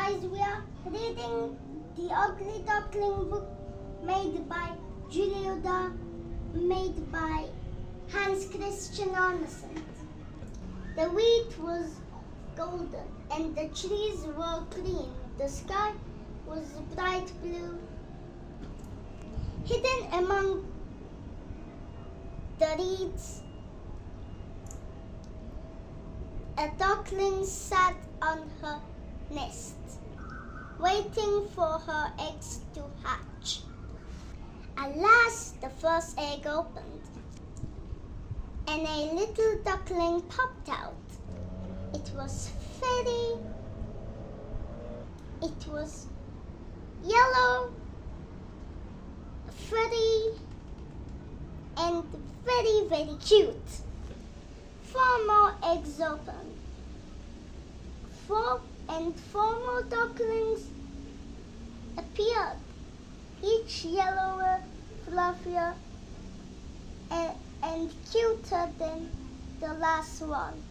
guys, we are reading The Ugly Duckling book made by Julia, made by Hans Christian Andersen. The wheat was golden and the trees were green. The sky was bright blue. Hidden among the reeds, a duckling sat on her nest, waiting for her eggs to hatch. At last, the first egg opened, and a little duckling popped out. It was yellow, furry, and very, very cute. 4 more eggs opened. 4 more ducklings appeared, each yellower, fluffier, and cuter than the last one.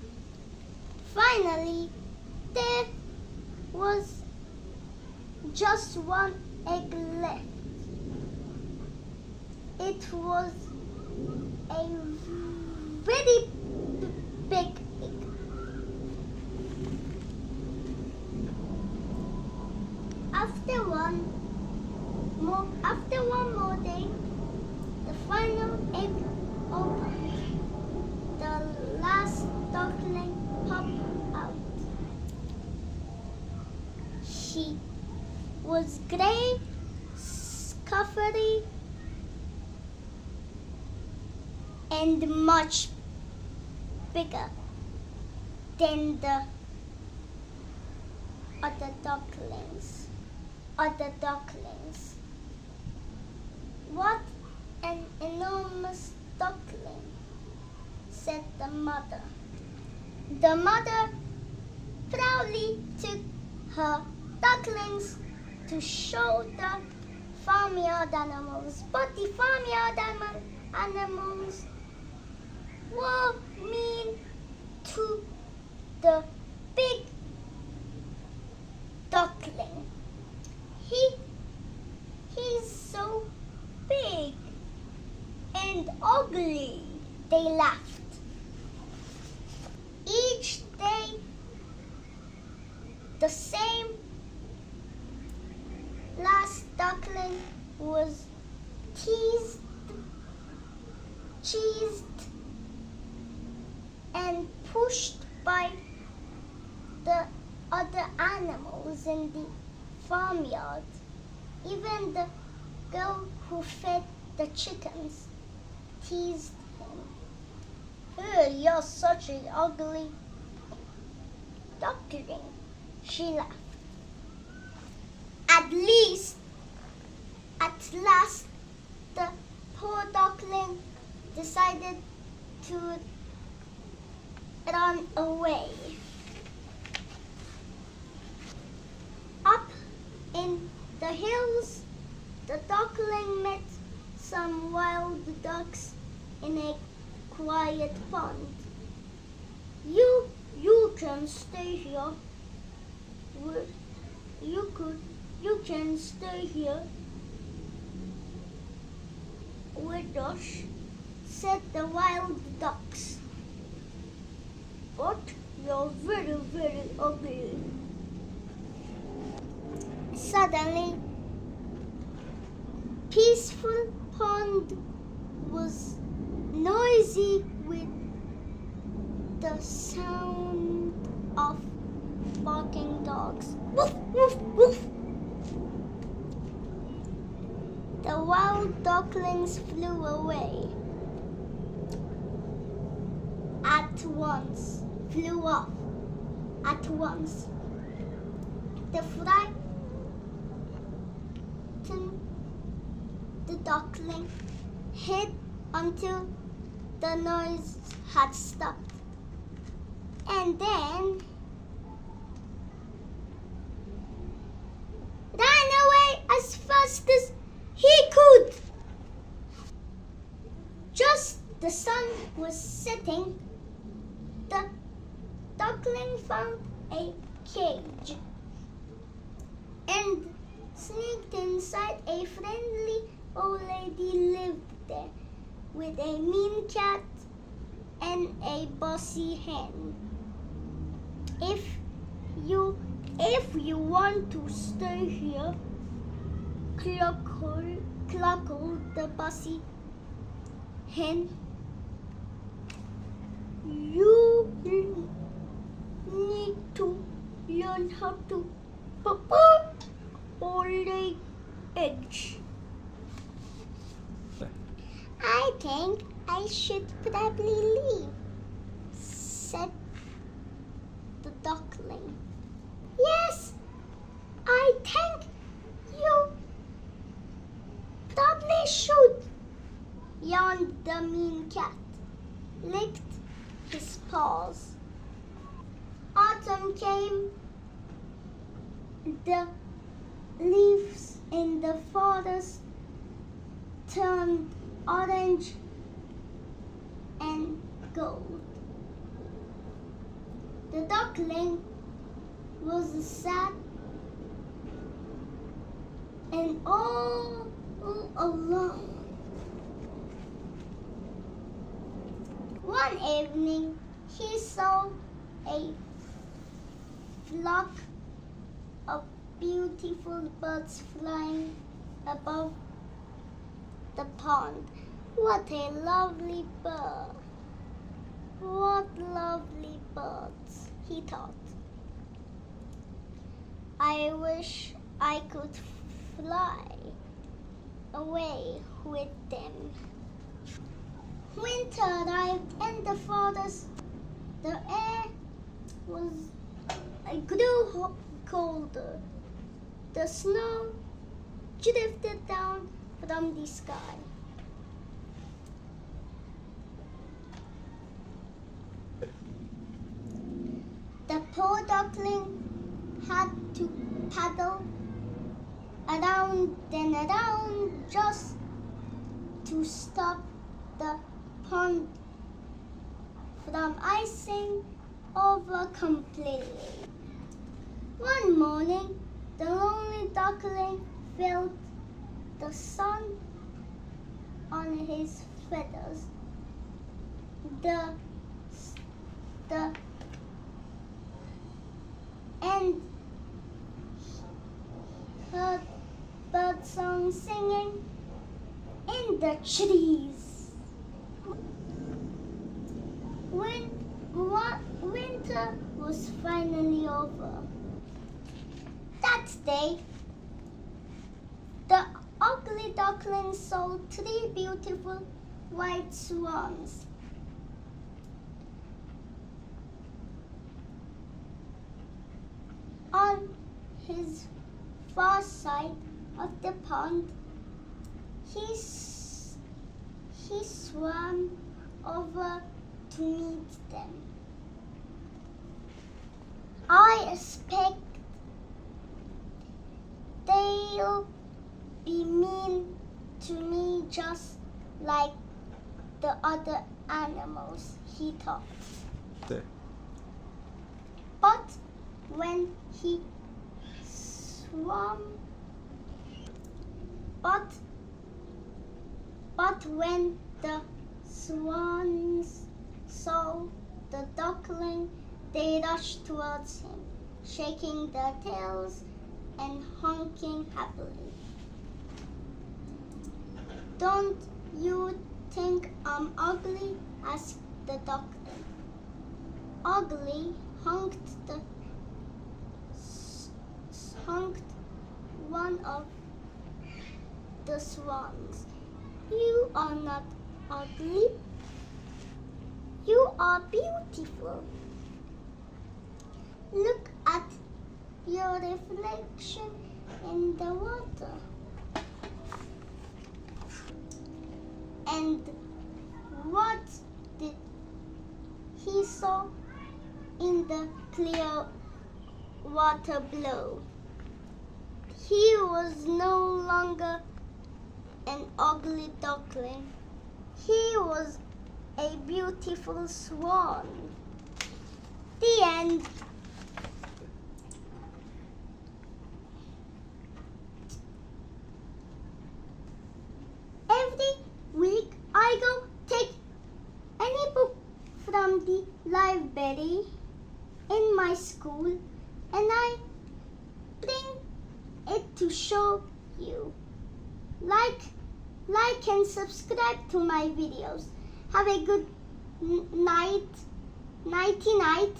Finally, there was just 1 egg left. It was a very big egg. After one more day, the final egg opened. The last duckling popped out. She was gray, scuffery, and much bigger than the other ducklings. What an enormous duckling, said the mother. The mother proudly took her ducklings to show the farmyard animals, but the farmyard animals were mean to the big duckling. He's so big and ugly, they laughed. Each day, the same last duckling was teased, cheesed, and pushed by the other animals in the farmyard. Even the girl who fed the chickens teased him. "Oh, you're such an ugly duckling," she laughed. At last, the poor duckling decided to run away. Up in the hills, the duckling met some wild ducks in a quiet pond. You can stay here. You can stay here with us, said the wild ducks. But you're very, very ugly. Suddenly, peaceful pond was noisy with the sound of barking dogs. Woof, woof, woof. The wild ducklings flew away. Flew off at once. The frightened duckling hid until the noise had stopped, and then ran away as fast as he could. Just the sun was setting, the duckling found a cage. inside, a friendly old lady lived there with a mean cat and a bossy hen. If you want to stay here, cluckled the bossy hen, you need to learn how to or lay eggs. I think I should probably leave, said the duckling. Yes, I think you probably should, yawned the mean cat, licked his paws. Autumn came. The leaves in the forest turned orange and gold. The duckling was sad and all alone. One evening, he saw a flock of beautiful birds flying above the pond. What a lovely bird! What lovely birds, he thought. I wish I could fly away with them. Winter arrived in the forest. The air grew colder. The snow drifted down from the sky. The poor duckling had to paddle around and around just to stop the pond from icing over completely. One morning, the lonely duckling felt the sun on his feathers. And heard birdsong singing in the trees. When winter was finally over, that day, the ugly duckling saw 3 beautiful white swans. On his far side of the pond, he swam over to meet them. I expect they'll be mean to me just like the other animals, he thought. But when he swam, but when the swans saw the duckling, they rushed towards him, shaking their tails and honking happily. Don't you think I'm ugly? Asked the duckling. Ugly, honked one of the swans. You are not ugly. You are beautiful. Look at your reflection in the water. And what did he saw in the clear water below? He was no longer an ugly duckling. He was a beautiful swan. The end. the library in my school and I bring it to show you. Like and subscribe to my videos. Have a good night. Nighty night.